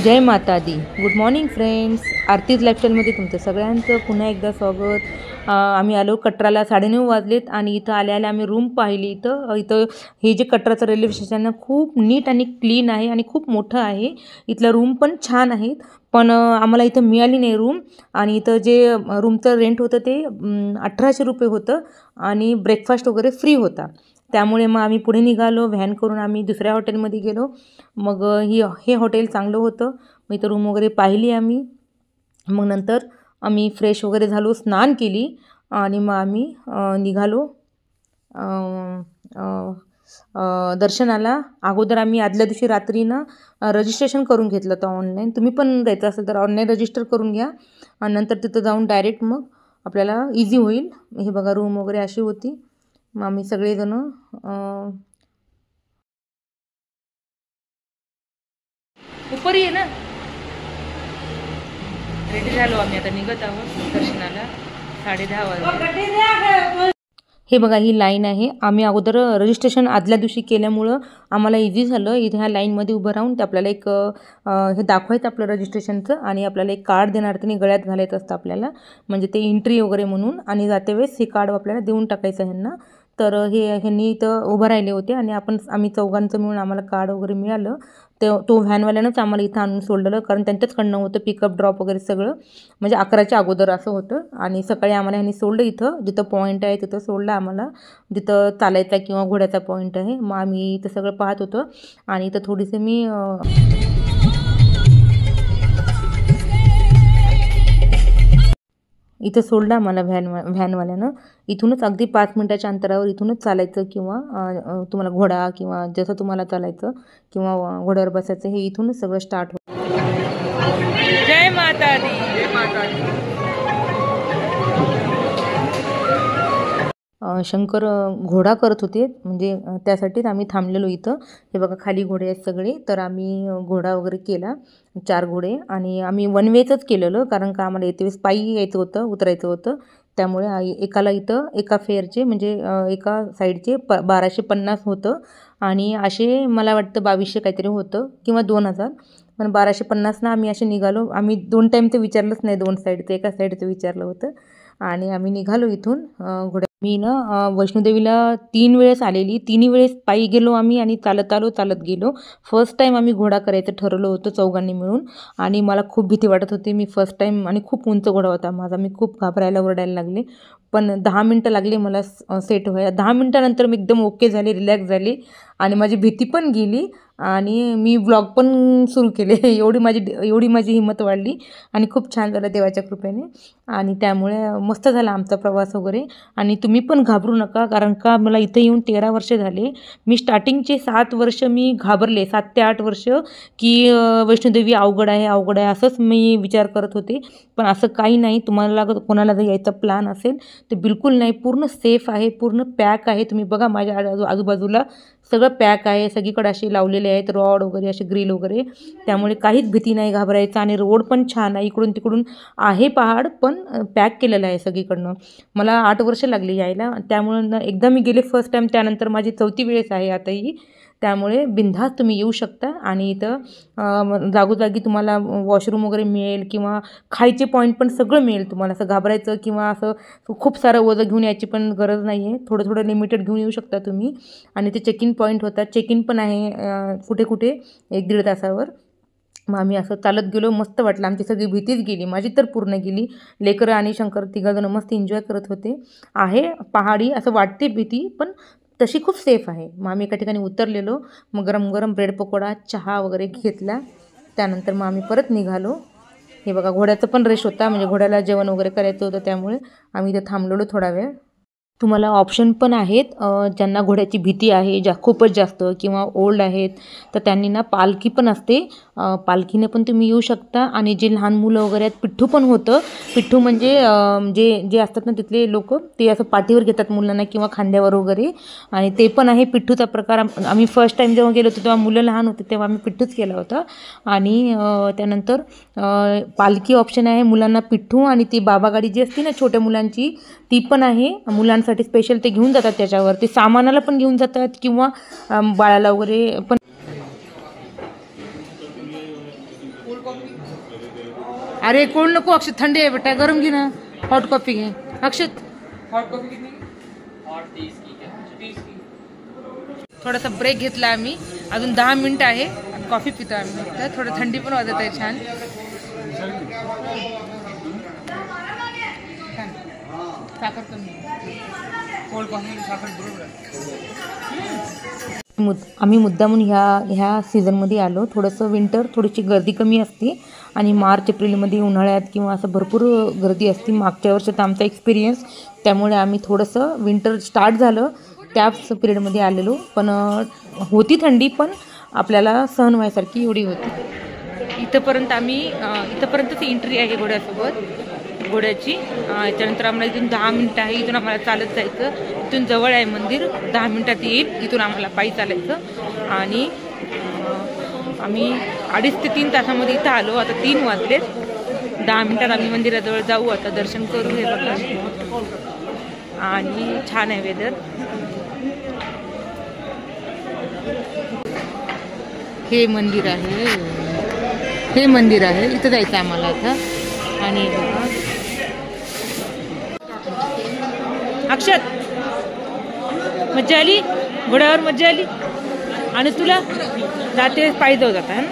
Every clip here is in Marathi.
जय माता दी. Good morning friends. आरतीज लाईफस्टाईलमध्ये तुमचं सगळ्यांचं पुन्हा एकदा स्वागत. आम्ही आलो कटराला. 9:30 वाजलेत आणि इथं आल्या आम्ही रूम पाहिली. इथं हे जे कटराचं रेल्वे स्टेशन आहे खूप नीट आणि क्लीन आहे आणि खूप मोठं आहे. इथलं रूम पण छान आहेत, पण आम्हाला इथं मिळाली नाही रूम. आणि इथं जे रूमचं रेंट होतं ते 1800 रुपये होतं आणि ब्रेकफास्ट वगैरे फ्री होता. त्यामुळे मग आम्ही पुढे निघालो. व्हॅन करून आम्ही दुसऱ्या हॉटेलमध्ये गेलो. मग हे हॉटेल चांगलं होतं. मग इथं रूम वगैरे पाहिली आम्ही. मग नंतर आम्ही फ्रेश वगैरे झालो, स्नान केली आणि मग आम्ही निघालो दर्शनाला. अगोदर आम्ही आदल्या दिवशी रात्रीनं रजिस्ट्रेशन करून घेतलं होतं ऑनलाईन. तुम्ही पण जायचं असेल तर ऑनलाईन रजिस्टर करून घ्या आणि नंतर तिथं जाऊन डायरेक्ट मग आपल्याला इझी होईल. हे बघा रूम वगैरे अशी होती. मग आम्ही सगळेजण उपरी आहे ना, रेडी झालो आम्ही. आता निघत आहोत दर्शनाला. 10:30 वाजले. हे बघा ही लाईन आहे. आम्ही अगोदर रजिस्ट्रेशन आदल्या दिवशी केल्यामुळं आम्हाला इझी झालं. इथे ह्या लाईनमध्ये उभं राहून ते आपल्याला एक हे दाखवायचं आपलं रजिस्ट्रेशनचं आणि आपल्याला एक कार्ड देणार. त्यांनी गळ्यात घालायचं असतं आपल्याला, म्हणजे ते एंट्री वगैरे म्हणून. आणि जाते वेळेस हे कार्ड आपल्याला देऊन टाकायचं ह्यांना. तर ह्यांनी इथं उभं राहिले होते आणि आम्ही चौघांचं मिळून आम्हाला कार्ड वगैरे मिळालं. तो व्हॅनवाल्यानंच आम्हाला इथं आणून सोडलेलं, कारण त्यांच्याचकडनं होतं पिकअप ड्रॉप वगैरे सगळं. म्हणजे 11च्या अगोदर असं होतं. आणि सकाळी आम्हाला ह्यांनी सोडलं इथं जिथं पॉईंट आहे तिथं सोडलं आम्हाला, जिथं चालायचा किंवा घोड्याचा पॉईंट आहे. मग आम्ही इथं सगळं पाहत होतो आणि इथं थोडीसं मी इथं सोडलं आम्हाला व्हॅनवाल्यानं. इथूनच अगदी 5 मिनिटाच्या अंतरावर इथूनच चालायचं किंवा तुम्हाला घोडा किंवा जसं तुम्हाला चालायचं किंवा घोड्यावर बसायचं हे इथूनच सगळं स्टार्ट होतं. जय माता दी. जय माता दी. शंकर घोडा करत होते, म्हणजे त्यासाठीच आम्ही थांबलेलो इथं. हे बघा खाली घोडे आहेत सगळे. तर आम्ही घोडा वगैरे केला, 4 घोडे. आणि आम्ही वन वेचंच केलेलं, कारण का आम्हाला येते वेळेस पायी यायचं होतं, उतरायचं होतं. त्यामुळे एकाला इथं एका फेअरचे म्हणजे एका साईडचे 1250 होतं. आणि असे मला वाटतं 2200 काहीतरी होतं किंवा 2000. पण 1250 आम्ही असे निघालो. आम्ही 2 टाईम तर विचारलंच नाही, 2 साईडचं एका साईडचं विचारलं होतं. आणि आम्ही निघालो इथून मी ना वैष्णोदेवीला 3 वेळेस आलेली. 3 वेळेस पायी गेलो आम्ही आणि चालत गेलो. फर्स्ट टाईम आम्ही घोडा करायचं ठरवलं होतं चौघांनी मिळून. आणि मला खूप भीती वाटत होती. मी फर्स्ट टाईम, आणि खूप उंच घोडा होता माझा. मी खूप घाबरायला ओरडायला लागले. पण 10 मिनटं लागले मला सेट व्हायला. 10 मिनटानंतर मी एकदम ओके झाले, रिलॅक्स झाले आणि माझी भीती पण गेली. आणि मी व्लॉग पण सुरू केले. एवढी माझी हिंमत वाढली आणि खूप छान झालं देवाच्या कृपेने. आणि त्यामुळे मस्त झाला आमचा प्रवास वगैरे. आणि तुम्ही पण घाबरू नका, कारण का मला इथे येऊन 13 वर्ष झाले. मी स्टार्टिंगचे 7 वर्ष मी घाबरले, 7 ते 8 वर्ष, की वैष्णोदेवी अवघड आहे असंच मी विचार करत होते. पण असं काही नाही. तुम्हाला कोणाला जर यायचा प्लॅन असेल तर बिलकुल नाही. पूर्ण सेफ आहे, पूर्ण पॅक आहे. तुम्ही बघा माझ्या आजूबाजूला सगळं पॅक आहे. सगळीकडे असे लावलेले आहेत रॉड वगैरे, असे ग्रिल वगैरे. त्यामुळे काहीच भीती नाही घाबरायचं. आणि रोड पण छान आहे. इकडून तिकडून आहे पहाड, पण पॅक केलेलं आहे सगळीकडनं. मला 8 वर्ष लागली यायला. त्यामुळं एकदा मी गेले फर्स्ट टाईम, त्यानंतर माझी 4थी वेळेस आहे आताही. त्यामुळे बिनधास्त तुम्ही येऊ शकता. आणि इथं जागोजागी तुम्हाला वॉशरूम वगैरे मिळेल किंवा खायचे पॉईंट पण सगळं मिळेल तुम्हाला. असं घाबरायचं किंवा असं खूप सारं वजन घेऊन यायची पण गरज नाही आहे. थोडं लिमिटेड घेऊन येऊ शकता तुम्ही. आणि ते चेक इन पॉईंट होतात, चेक इन पण आहे कुठे 1-1.5 तासावर. मग आम्ही असं चालत गेलो. मस्त वाटलं. आमची सगळी भीतीच गेली, माझी तर पूर्ण गेली. लेकरं आणि शंकर तिघंजण मस्त एन्जॉय करत होते. आहे पहाडी असं वाटते भीती, पण तशी खूप सेफ आहे. मग आम्ही एका ठिकाणी उतरलेलो. मग गरम ब्रेड पकोडा, चहा वगैरे घेतला. त्यानंतर मग आम्ही परत निघालो. हे बघा घोड्याचं पण रेश होता, म्हणजे घोड्याला जेवण वगैरे करायचं होतं. त्यामुळे आम्ही इथे थांबलेलो थोडा वेळ. तुम्हाला ऑप्शन पण आहेत. ज्यांना घोड्याची भीती आहे खूपच जास्त किंवा ओल्ड आहेत, तर त्यांनी ना पालखी पण असते. पालखीने पण तुम्ही येऊ शकता. आणि जे लहान मुलं वगैरे आहेत, पिठ्ठू पण होतं. पिठ्ठू म्हणजे जे असतात ना तिथले लोक, ते असं पाठीवर घेतात मुलांना किंवा खांद्यावर वगैरे. आणि ते पण आहे पिठ्ठूचा प्रकार. आम्ही फर्स्ट टाईम जेव्हा गेलो होतो तेव्हा मुलं लहान होते, तेव्हा आम्ही पिठ्ठूच केला होता. आणि त्यानंतर पालखी ऑप्शन आहे मुलांना, पिठ्ठू. आणि ती बाबा गाडी जी असते ना छोट्या मुलांची, ती पण आहे मुलांसाठी स्पेशल. ते घेऊन जातात त्याच्यावर, ते सामानाला पण घेऊन जातात किंवा बाळाला वगैरे पण. अरे कोल्ड नको अक्षत, थंडी आहे बेटा, गरम घे ना, हॉट कॉफी घे अक्षत। हॉट कॉफी कितनी? हॉट 30 की। थोडासा ब्रेक घेतला आम्ही, अजून 10 मिनिटं आहे, कॉफी पितो आम्ही, थोडं थंडी पण वाजत आहे छान। साखर कमी, कोल्ड कॉफी साखर बरोबर आहे। आम्ही मुद्दामून ह्या सीझनमध्ये आलो, थोडंसं विंटर, थोडीशी गर्दी कमी असते आणि मार्च एप्रिलमध्ये उन्हाळ्यात किंवा असं भरपूर गर्दी असते। मागच्या वर्षात आमचा एक्सपिरियन्स, त्यामुळे आम्ही थोडंसं विंटर स्टार्ट झालं त्याच पिरियडमध्ये आलेलो, पण होती थंडी, पण आपल्याला सहन व्हायसारखी एवढी होती। इथंपर्यंतच एंट्री आहे घोड्याची। त्यानंतर आम्हाला इथून 10 मिनिटं आहे, इथून आम्हाला चालत जायचं, इथून जवळ आहे मंदिर, 10 मिनिटात येईल, इथून आम्हाला पायी चालायचं। आणि आम्ही 2.5 ते 3 तासामध्ये इथं आलो, आता 3 वाजलेत, 10 मिनिटात आम्ही मंदिराजवळ जाऊ, आता दर्शन करू। हे बघा, आणि छान आहे वेदर। हे मंदिर आहे, इथं जायचं आम्हाला आता। आणि अक्षत, मज्जा आली, घोड्यावर मज्जा आली, आणि तुला जाते पायी जाऊ जाता ना।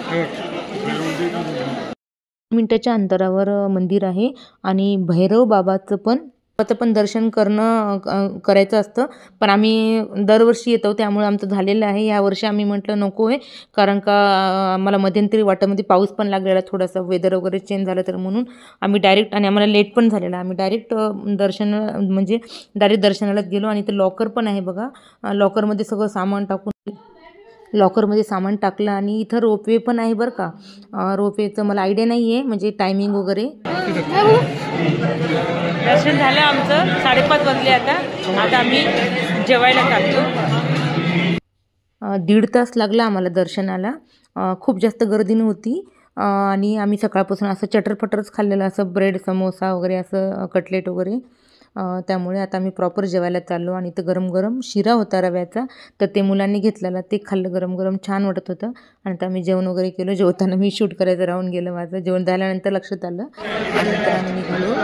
मिनिटाच्या अंतरावर मंदिर आहे, आणि भैरव बाबाचं पण दर्शन करायचं असतं, पण आम्ही दरवर्षी येतो, त्यामुळे आमचं झालेलं आहे। यावर्षी आम्ही म्हटलं नको आहे, कारण का आम्हाला मध्यंतरी वाटामध्ये पाऊस पण लागलेला, थोडासा वेदर वगैरे चेंज झालं, तर म्हणून आम्ही डायरेक्ट, आणि आम्हाला लेट पण झालेला, आम्ही डायरेक्ट दर्शनालाच गेलो। आणि ते लॉकर पण आहे बघा, लॉकरमध्ये सगळं सामान टाकलं, आणि इथं रोपवे पण आहे बरं का। रोपवेचं मला आयडिया नाही आहे, म्हणजे टायमिंग वगैरे। दर्शन झालं आमचं, 5:30 वाजले आता आम्ही जेवायला टाकतो। 1.5 तास लागला आम्हाला दर्शनाला, खूप जास्त गर्दी नव्हती, आणि आम्ही सकाळपासून असं चटरपटरच खाल्लेलं, असं ब्रेड, समोसा वगैरे, असं कटलेट वगैरे, त्यामुळे आता आम्ही प्रॉपर जेवायला चाललो। आणि इथं गरम गरम शिरा होता रव्याचा, तर ते मुलांनी घेतलेला, ते खाल्लं, गरम गरम छान वाटत होतं। आणि आता आम्ही जेवण वगैरे केलं, जेवताना मी शूट करायचं राहून गेलं माझं, जेवण झाल्यानंतर लक्षात आलं, आणि नंतर आम्ही निघालो।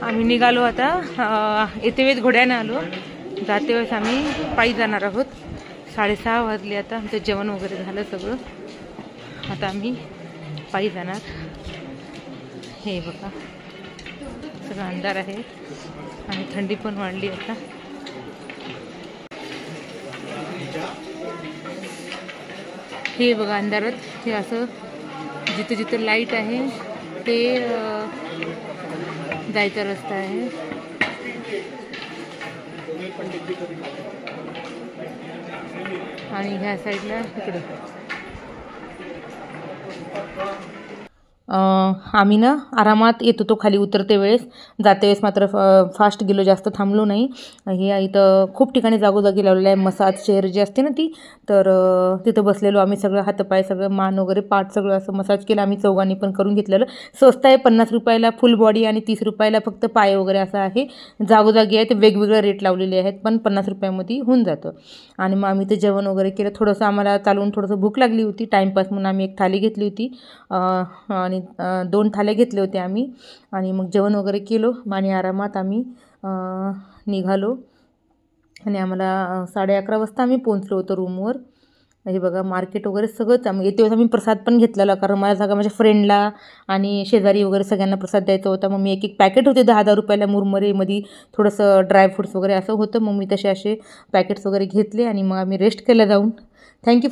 आम्ही निघालो आता, येते वेळेस घोड्याने आलो, जाते वेळेस आम्ही पायी जाणार आहोत। 6:30 वाजले आता, आमचं जेवण वगैरे झालं सगळं, आता आम्ही पायी जाणार। हे बघा, सगळं अंधार आहे, आणि थंडी पण वाढली आता। हे बघा अंधारात, हे असं जिथे जिथे लाईट आहे ते जायचा रस्ता आहे। आणि ह्या साईडला इकडे आम्ही ना आरामात येत होतो खाली उतरते वेळेस, जाते वेळेस मात्र फास्ट गेलो, जास्त थांबलो नाही। हे इथं खूप ठिकाणी जागोजागी लावलेलं आहे मसाज चेअर जी असते ना ती, तर तिथं बसलेलो आम्ही, सगळं हातपाय, सगळं मान वगैरे, पाठ सगळं असं मसाज केलं आम्ही, चौघांनी पण करून घेतलेलं। स्वस्त आहे, 50 रुपयाला फुल बॉडी, आणि 30 रुपयाला फक्त पाय वगैरे असं आहे। जागोजागी आहे, ते वेगवेगळे रेट लावलेले आहेत, पण 50 रुपयामध्ये होऊन जातं। आणि मग आम्ही ते जेवण वगैरे केलं, थोडंसं आम्हाला चालवून थोडंसं भूक लागली होती, टाईमपास म्हणून आम्ही एक थाली घेतली होती, आणि 2 थाल्या घेतले होते आम्ही, आणि मग जेवण वगैरे केलो, आणि आरामात आम्ही निघालो। आणि आम्हाला 11:30 वाजता आम्ही पोहोचलो होतो रूमवर। हे बघा मार्केट वगैरे सगळंच, येते वेळेस आम्ही प्रसाद पण घेतलेला, कारण माझ्या फ्रेंडला आणि शेजारी वगैरे सगळ्यांना प्रसाद द्यायचा होता। मग मी एक पॅकेट होते 10-10 रुपयाला, मुरमुरेमध्ये थोडंसं ड्रायफ्रूट्स वगैरे असं होतं, मग मी असे पॅकेट्स वगैरे घेतले, आणि मग आम्ही रेस्ट केला जाऊन। थँक्यू।